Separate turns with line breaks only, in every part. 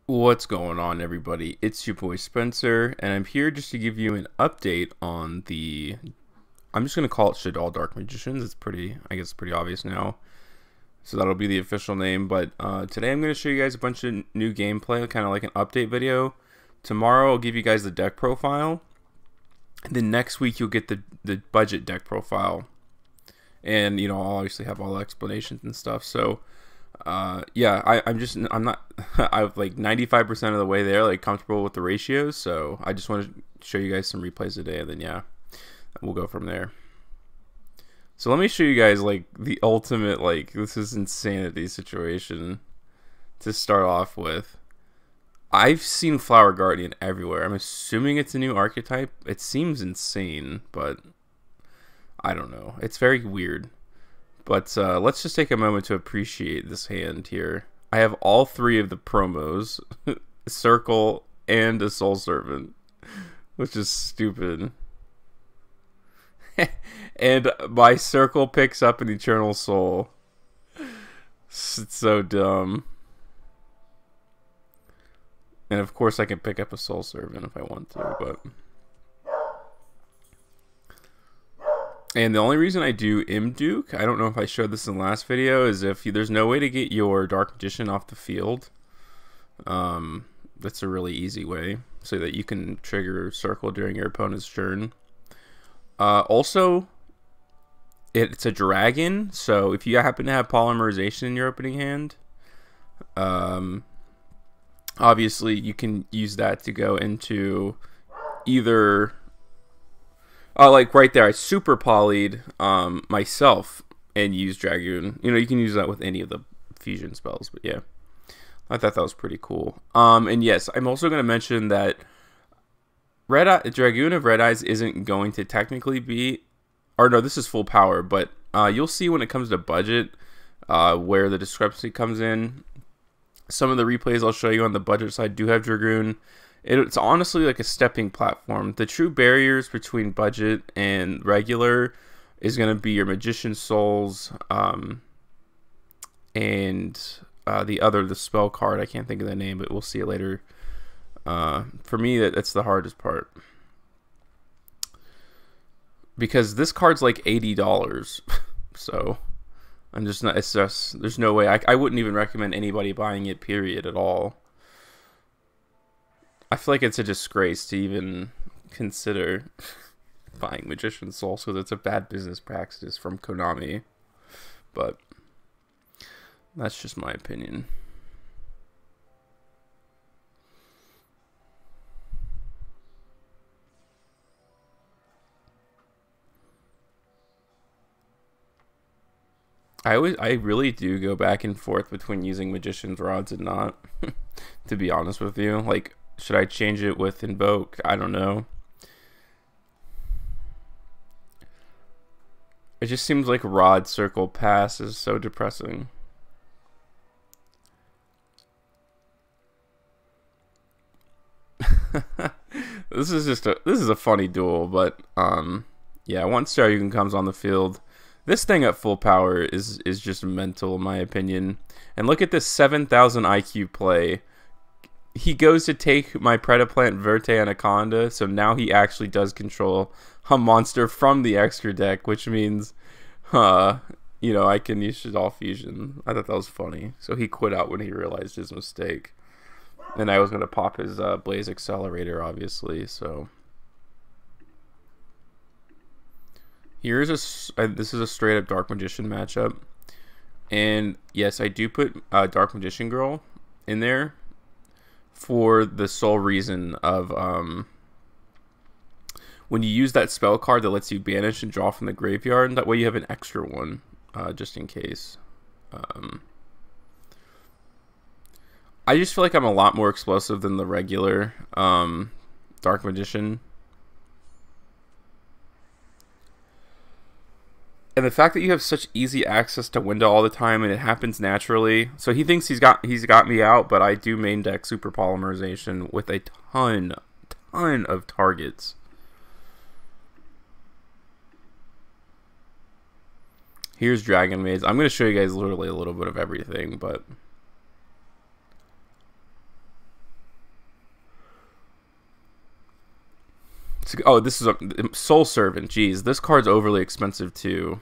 What's going on, everybody? It's your boy Spencer, and I'm here just to give you an update on the. I'm just gonna call it Shaddoll Dark Magicians. It's pretty, I guess, pretty obvious now. So that'll be the official name. But today I'm gonna show you guys a bunch of new gameplay, kind of like an update video. Tomorrow I'll give you guys the deck profile, and then next week you'll get the budget deck profile, and I'll obviously have all the explanations and stuff. So. Yeah, I'm not I'm like 95% of the way there, like comfortable with the ratios, so I just want to show you guys some replays today, and then yeah, we'll go from there. So let me show you guys like the ultimate, like, this is insanity situation to start off with. I've seen Flower Guardian everywhere. I'm assuming it's a new archetype. It seems insane, but I don't know. It's very weird. But let's just take a moment to appreciate this hand here. I have all three of the promos, Circle and a Soul Servant, which is stupid. And my Circle picks up an Eternal Soul. It's so dumb. And of course I can pick up a Soul Servant if I want to, but... And the only reason I do Imduke, I don't know if I showed this in the last video, is if there's no way to get your Dark Magician off the field. That's a really easy way, so that you can trigger Circle during your opponent's turn. Also, it's a dragon, so if you happen to have Polymerization in your opening hand, obviously you can use that to go into either... like right there, I super polyed myself and used Dragoon. You can use that with any of the fusion spells, but yeah. I thought that was pretty cool. And yes, I'm also going to mention that Dragoon of Red Eyes isn't going to technically be... Or no, this is full power, but you'll see when it comes to budget where the discrepancy comes in. Some of the replays I'll show you on the budget side do have Dragoon. It's honestly like a stepping platform. The true barriers between budget and regular is going to be your Magician Souls and the spell card. I can't think of the name, but we'll see it later. For me, that's the hardest part. Because this card's like $80. So I'm just not, there's no way. I wouldn't even recommend anybody buying it, period, at all. I feel like it's a disgrace to even consider buying Magician Souls, because it's a bad business practice from Konami. But that's just my opinion. I really do go back and forth between using Magician's Rods and not, to be honest with you. Like, should I change it with Invoke? I don't know. It just seems like Rod, Circle, Pass is so depressing. This is a funny duel, but yeah, once Dragoon comes on the field, this thing at full power is just mental in my opinion. And look at this 7,000 IQ play. He goes to take my Predaplant Verte Anaconda, so now he actually does control a monster from the extra deck, which means, I can use Shaddoll Fusion. I thought that was funny. So he quit out when he realized his mistake. And I was going to pop his Blaze Accelerator, obviously, so... Here's this is a straight-up Dark Magician matchup. And yes, I do put Dark Magician Girl in there, for the sole reason of when you use that spell card that lets you banish and draw from the graveyard, that way you have an extra one, just in case. I just feel like I'm a lot more explosive than the regular Dark Magician. And the fact that you have such easy access to window all the time, and it happens naturally. So he thinks he's got me out, but I do main deck Super Polymerization with a ton of targets. Here's Dragon Maze. I'm going to show you guys literally a little bit of everything, but Oh, this is a Soul Servant. Jeez, this card's overly expensive too.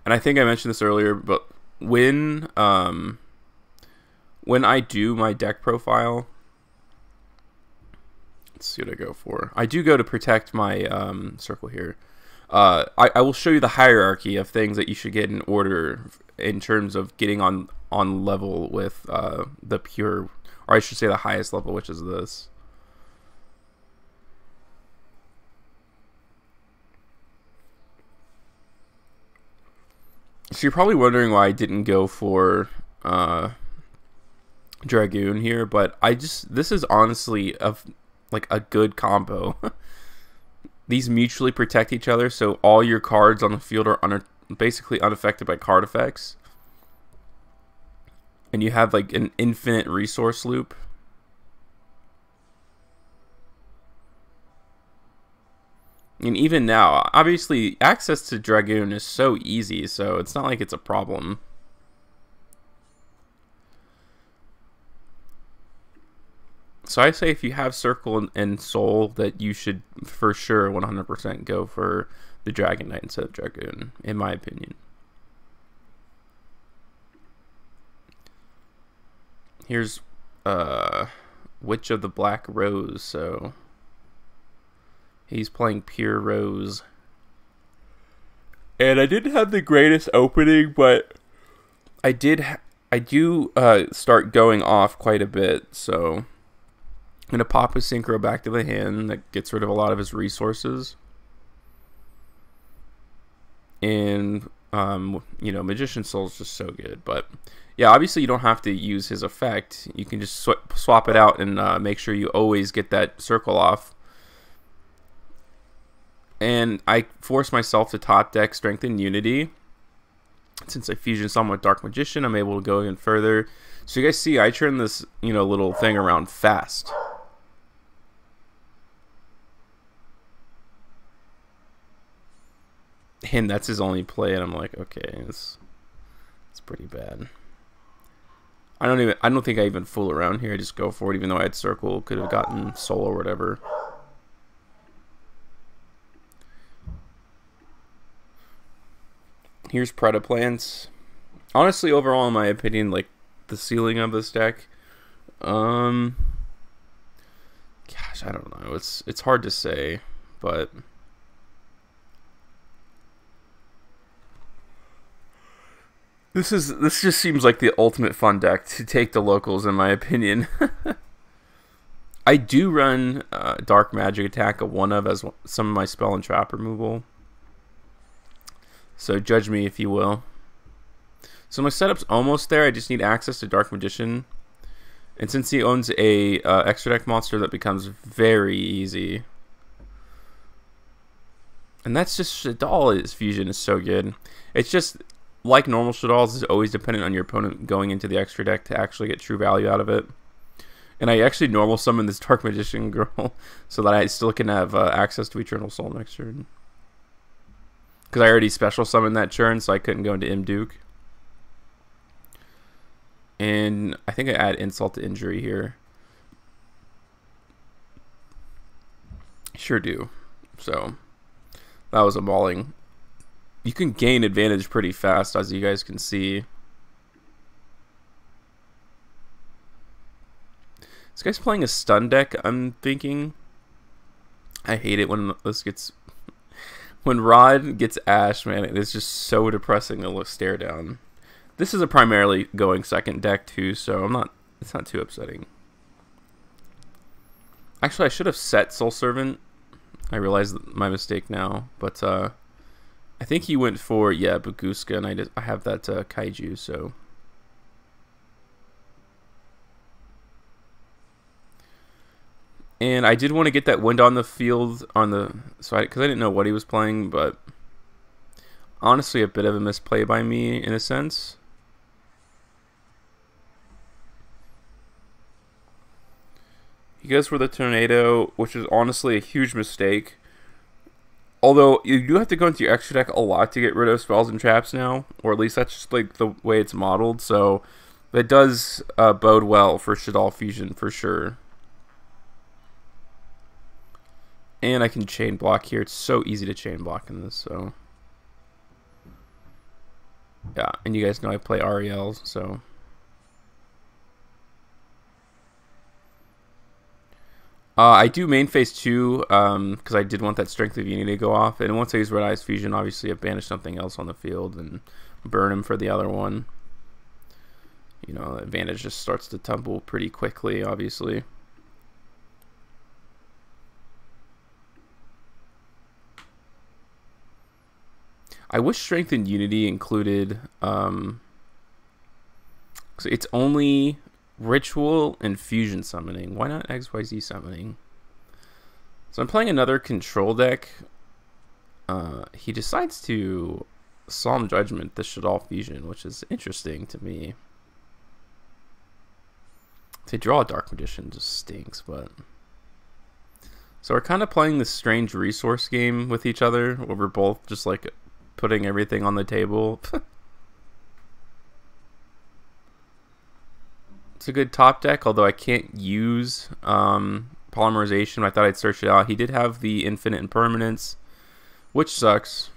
And I think I mentioned this earlier, but when I do my deck profile, let's see what I go for. I do go to protect my circle here. I will show you the hierarchy of things that you should get in order in terms of getting on level with the pure, or I should say the highest level, which is this. So you're probably wondering why I didn't go for Dragoon here, but this is honestly like a good combo. These mutually protect each other, so all your cards on the field are basically unaffected by card effects. And you have like an infinite resource loop. And even now, obviously, access to Dragoon is so easy, so it's not like it's a problem. So I say if you have Circle and Soul, that you should for sure 100% go for the Dragon Knight instead of Dragoon, in my opinion. Here's Witch of the Black Rose, so he's playing Pure Rose. And I didn't have the greatest opening, but I do start going off quite a bit, so I'm going to pop a Synchro back to the hand that gets rid of a lot of his resources. And, you know, Magician Soul is just so good. But, yeah, obviously you don't have to use his effect. You can just swap it out and make sure you always get that circle off. And I force myself to top deck Strength and Unity. Since I fusion some with Dark Magician, I'm able to go even further. So you guys see, I turn this, you know, little thing around fast. And that's his only play, and I'm like, okay, it's pretty bad. I don't think I even fool around here. I just go for it, even though I had Circle, could have gotten Soul or whatever. Here's Predaplants. Honestly, overall, in my opinion, like the ceiling of this deck, gosh, I don't know. It's hard to say, but this just seems like the ultimate fun deck to take the locals, in my opinion. I do run Dark Magic Attack, as some of my spell and trap removal. So judge me if you will. So my setup's almost there. I just need access to Dark Magician. And since he owns a extra deck monster, that becomes very easy. And that's just Shaddoll. His fusion is so good. It's just like normal Shaddolls, is always dependent on your opponent going into the extra deck to actually get true value out of it. And I actually normal summon this Dark Magician girl so that I still can have access to Eternal Soul next turn. Because I already special summoned that turn, so I couldn't go into Imduke. And I think I add Insult to Injury here. Sure do. So, that was a mauling. You can gain advantage pretty fast, as you guys can see. This guy's playing a stun deck, I'm thinking. I hate it when this gets... When Rod gets Ash, man, it is just so depressing to stare down. This is a primarily going second deck too, so it's not too upsetting. Actually, I should have set Soul Servant. I realize my mistake now, but I think he went for, yeah, Baguska, and I have that Kaiju, so. And I did want to get that Wind on the Field because I didn't know what he was playing, but honestly, a bit of a misplay by me in a sense. He goes for the Tornado, which is honestly a huge mistake. Although you do have to go into your extra deck a lot to get rid of spells and traps now, or at least that's just like the way it's modeled. So that does bode well for Shaddoll Fusion for sure. And I can chain block here. It's so easy to chain block in this, so. Yeah, and you guys know I play Ariel, so. I do main phase 2 because I did want that Strength of Unity to go off. And once I use Red Eyes Fusion, obviously I banish something else on the field and burn him for the other one. You know, the advantage just starts to tumble pretty quickly, obviously. I wish Strength and Unity included, it's only Ritual and Fusion Summoning. Why not XYZ Summoning? So I'm playing another control deck. He decides to Solemn Judgment the Shaddoll Fusion, which is interesting to me. To draw a Dark Magician just stinks, but... So we're kind of playing this strange resource game with each other, where we're both just like putting everything on the table. It's a good top deck, although I can't use Polymerization. I thought I'd search it out. He did have the Infinite Impermanence, which sucks.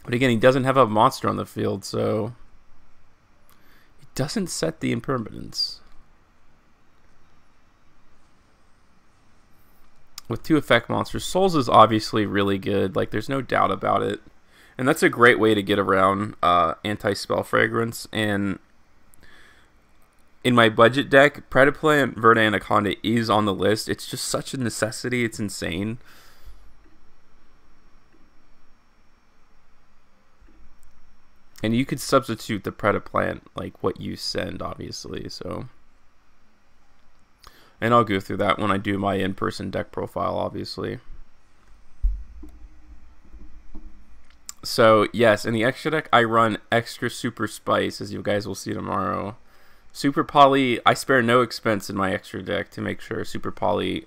But again, he doesn't have a monster on the field, so he doesn't set the Impermanence. With 2 effect monsters, Souls is obviously really good. Like, there's no doubt about it. And that's a great way to get around anti-spell fragrance. And in my budget deck, Predaplant Verde Anaconda is on the list. It's just such a necessity. It's insane. And you could substitute the Predaplant like what you send, obviously. So, and I'll go through that when I do my in-person deck profile, obviously. So yes, in the extra deck, I run extra Super Spice, as you guys will see tomorrow. Super Poly, I spare no expense in my extra deck to make sure Super Poly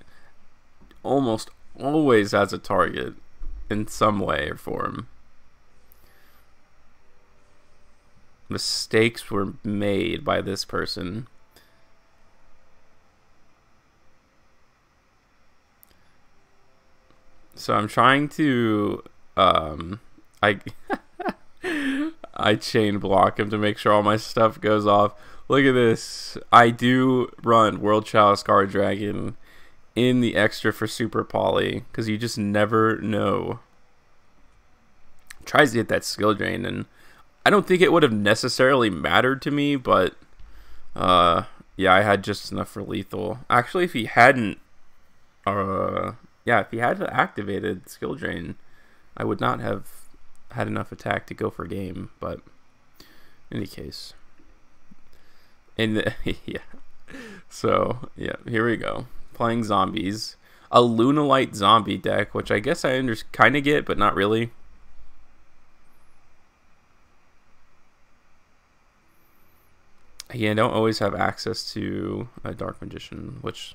almost always has a target in some way or form. Mistakes were made by this person. So I'm trying to I chain block him to make sure all my stuff goes off. Look at this. I do run World Chalice Guard Dragon in the extra for Super Poly, because you just never know. Tries to get that skill drain, and I don't think it would have necessarily mattered to me, but yeah, I had just enough for lethal. Actually, if he hadn't if he had activated skill drain, I would not have had enough attack to go for game, but in any case. And yeah, so yeah, here we go. Playing zombies, a Lunalite zombie deck, which I guess I kind of get, but not really. Again, I don't always have access to a Dark Magician, which,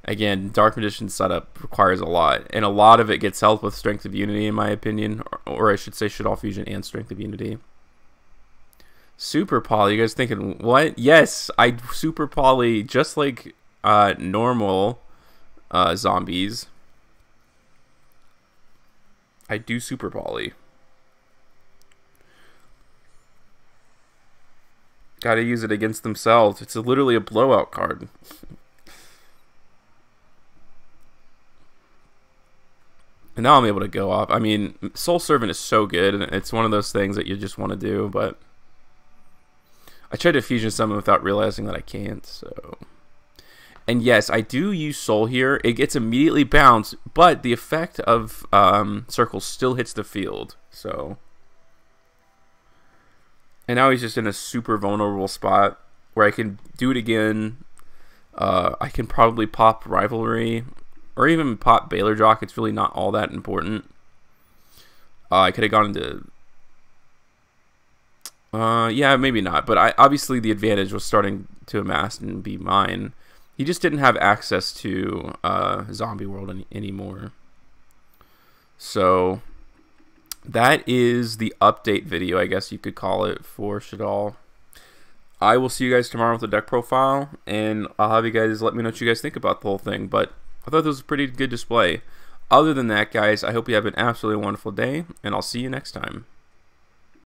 again, Dark Magician setup requires a lot, and a lot of it gets helped with Strength of Unity, in my opinion, or I should say Shaddoll Fusion and Strength of Unity. Super Poly, you guys thinking, what? Yes, I Super Poly just like normal zombies. I do Super Poly. Gotta use it against themselves. It's literally a blowout card. And now I'm able to go off. I mean, Soul Servant is so good, and it's one of those things that you just want to do, but I tried to fusion summon without realizing that I can't, so. And yes, I do use Soul here. It gets immediately bounced, but the effect of Circle still hits the field, so. And now he's just in a super vulnerable spot where I can do it again. I can probably pop Rivalry, or even pop Baylor Jock. It's really not all that important. I could have gone into... yeah, maybe not. But obviously the advantage was starting to amass and be mine. He just didn't have access to Zombie World anymore. So that is the update video, I guess you could call it, for Shaddoll. I will see you guys tomorrow with the deck profile, and I'll have you guys let me know what you guys think about the whole thing. But I thought this was a pretty good display. Other than that, guys, I hope you have an absolutely wonderful day, and I'll see you next time.